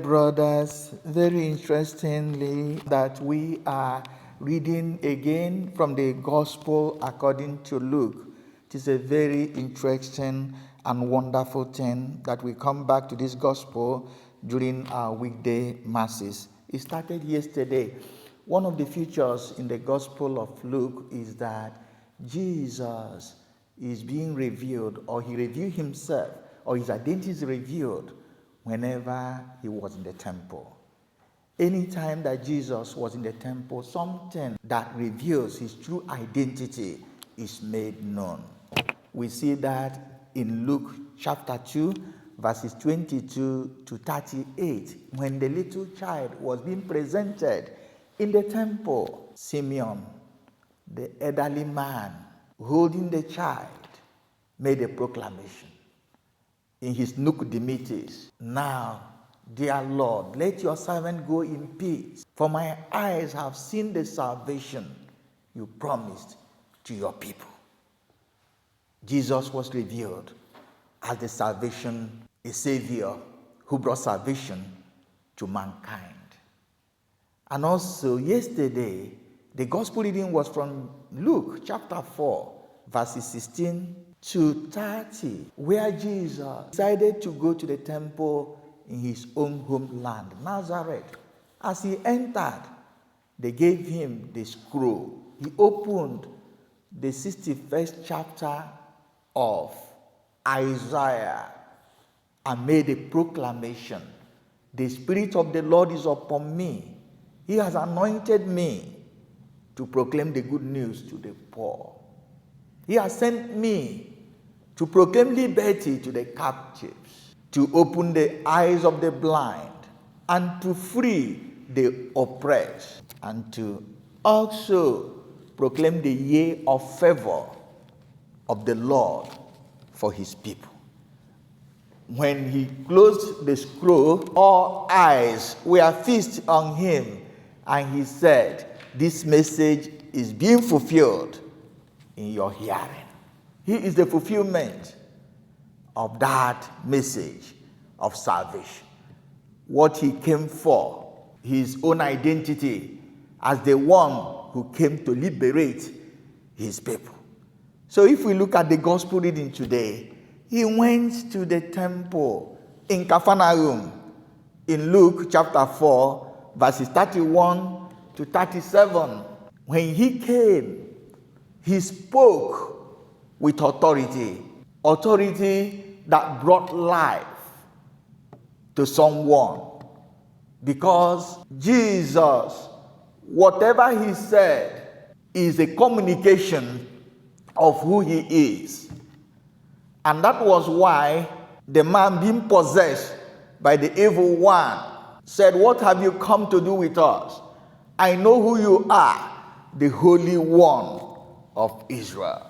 brothers, very interestingly that we are reading again from the Gospel according to Luke. It is a very interesting and wonderful thing that we come back to this Gospel during our weekday masses. It started yesterday. One of the features in the Gospel of Luke is that Jesus is being revealed, or he revealed himself, or his identity is revealed whenever he was in the temple. Anytime that Jesus was in the temple, something that reveals his true identity is made known. We see that in Luke chapter 2, verses 22 to 38. When the little child was being presented in the temple, Simeon, the elderly man holding the child, made a proclamation in his Nunc Dimittis. Now, dear Lord, let your servant go in peace, for my eyes have seen the salvation you promised to your people. Jesus was revealed as the salvation, a savior who brought salvation to mankind. And also yesterday, the gospel reading was from Luke chapter 4, verses 16 to 30, where Jesus decided to go to the temple in his own homeland, Nazareth. As he entered, they gave him the scroll. He opened the 61st chapter of Isaiah and made a proclamation. The Spirit of the Lord is upon me. He has anointed me to proclaim the good news to the poor. He has sent me to proclaim liberty to the captives, to open the eyes of the blind, and to free the oppressed, and to also proclaim the year of favor of the Lord for his people. When he closed the scroll, all eyes were fixed on him, and he said, "This message is being fulfilled in your hearing." He is the fulfillment of that message of salvation. What he came for, his own identity as the one who came to liberate his people. So if we look at the gospel reading today, he went to the temple in Capernaum in Luke chapter 4, verses 31 to 37. When he came, he spoke with authority that brought life to someone. Because Jesus, whatever he said, is a communication of who he is. And that was why the man being possessed by the evil one said, "What have you come to do with us? I know who you are, the Holy One of Israel.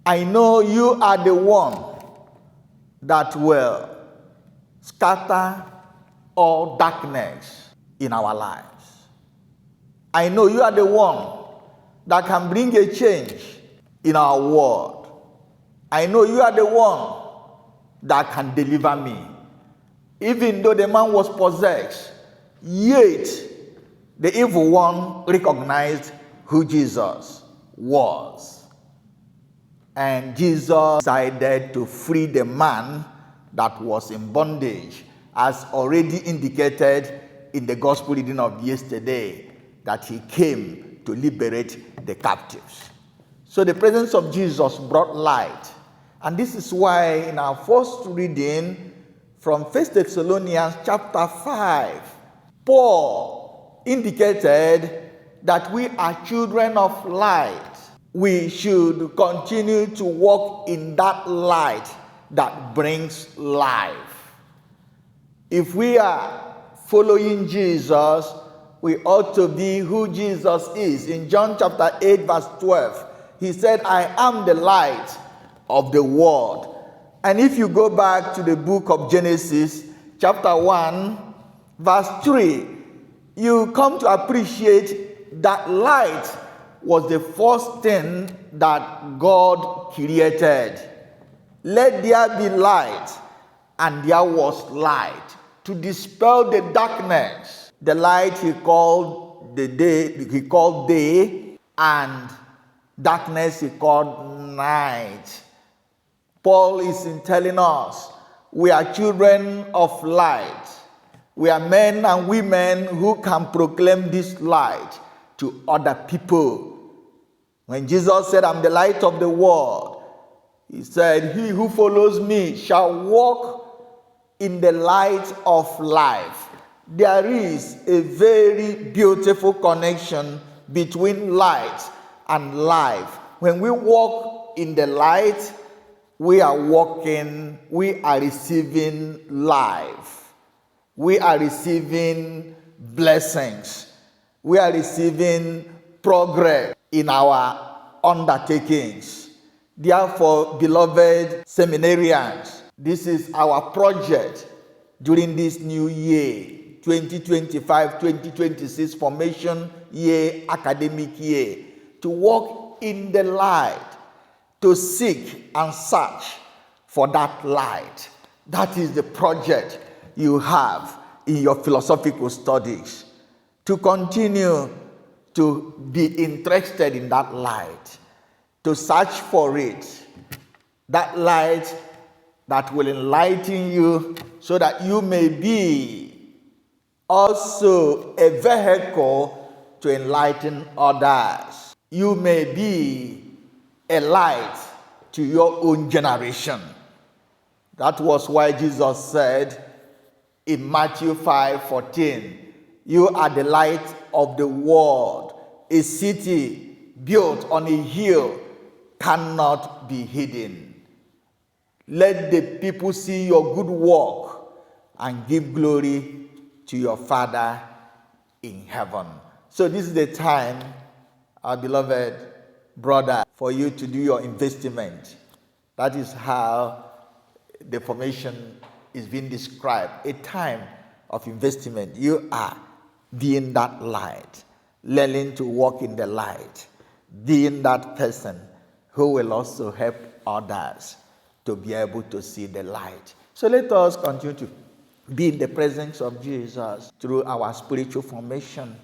I know you are the one that will scatter all darkness in our lives. I know you are the one that can bring a change in our world. I know you are the one that can deliver me." Even though the man was possessed, yet the evil one recognized who Jesus was. And Jesus decided to free the man that was in bondage, as already indicated in the gospel reading of yesterday, that he came to liberate the captives. So the presence of Jesus brought light. And this is why in our first reading from 1 Thessalonians chapter 5, Paul indicated that we are children of light. We should continue to walk in that light that brings life. If we are following Jesus, we ought to be who Jesus is. In John chapter 8, verse 12, he said, "I am the light of the world." And if you go back to the book of Genesis, chapter 1, verse 3, you come to appreciate that light was the first thing that God created. "Let there be light," and there was light. to dispel the darkness. The light he called day, and darkness he called night. Paul is in telling us we are children of light. We are men and women who can proclaim this light to other people. When Jesus said, I'm the light of the world, he said, he who follows me shall walk in the light of life. There is a very beautiful connection between light and life. When we walk in the light, we are receiving life. We are receiving blessings. We are receiving progress in our undertakings. Therefore, beloved seminarians, this is our project during this new year, 2025-2026 formation year, academic year, to walk in the light, to seek and search for that light. That is the project you have in your philosophical studies, to continue to be interested in that light, to search for it, that light that will enlighten you so that you may be also a vehicle to enlighten others. You may be a light to your own generation. That was why Jesus said in Matthew 5:14, you are the light of the world. A city built on a hill cannot be hidden. Let the people see your good work and give glory to your Father in heaven. So this is the time, our beloved brother, for you to do your investment. That is how the formation is being described. A time of investment. You are being that light, learning to walk in the light, being that person who will also help others to be able to see the light. So let us continue to be in the presence of Jesus through our spiritual formation,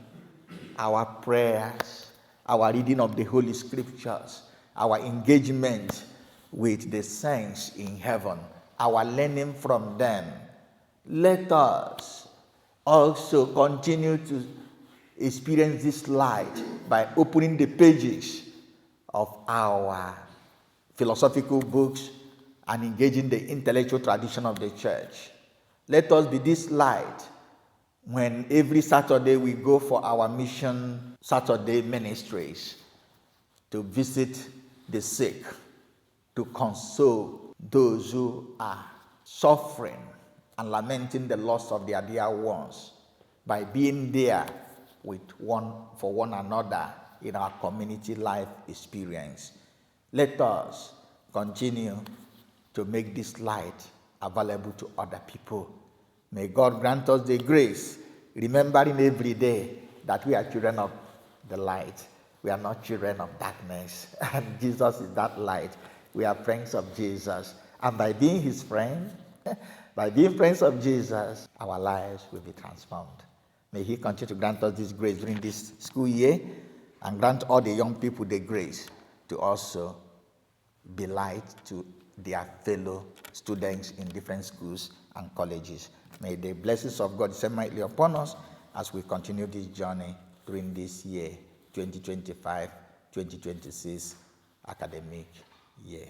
our prayers, our reading of the Holy Scriptures, our engagement with the saints in heaven, our learning from them. Let us also continue to experience this light by opening the pages of our philosophical books and engaging the intellectual tradition of the church. Let us be this light when every Saturday we go for our mission Saturday ministries to visit the sick, to console those who are suffering and lamenting the loss of their dear ones, by being there for one another in our community life experience. Let us continue to make this light available to other people. May God grant us the grace, remembering every day that we are children of the light. We are not children of darkness. And Jesus is that light. We are friends of Jesus. And by being his friend, by being friends of Jesus, our lives will be transformed. May he continue to grant us this grace during this school year, and grant all the young people the grace to also be light to their fellow students in different schools and colleges. May the blessings of God descend mightily upon us as we continue this journey during this year, 2025-2026 academic year.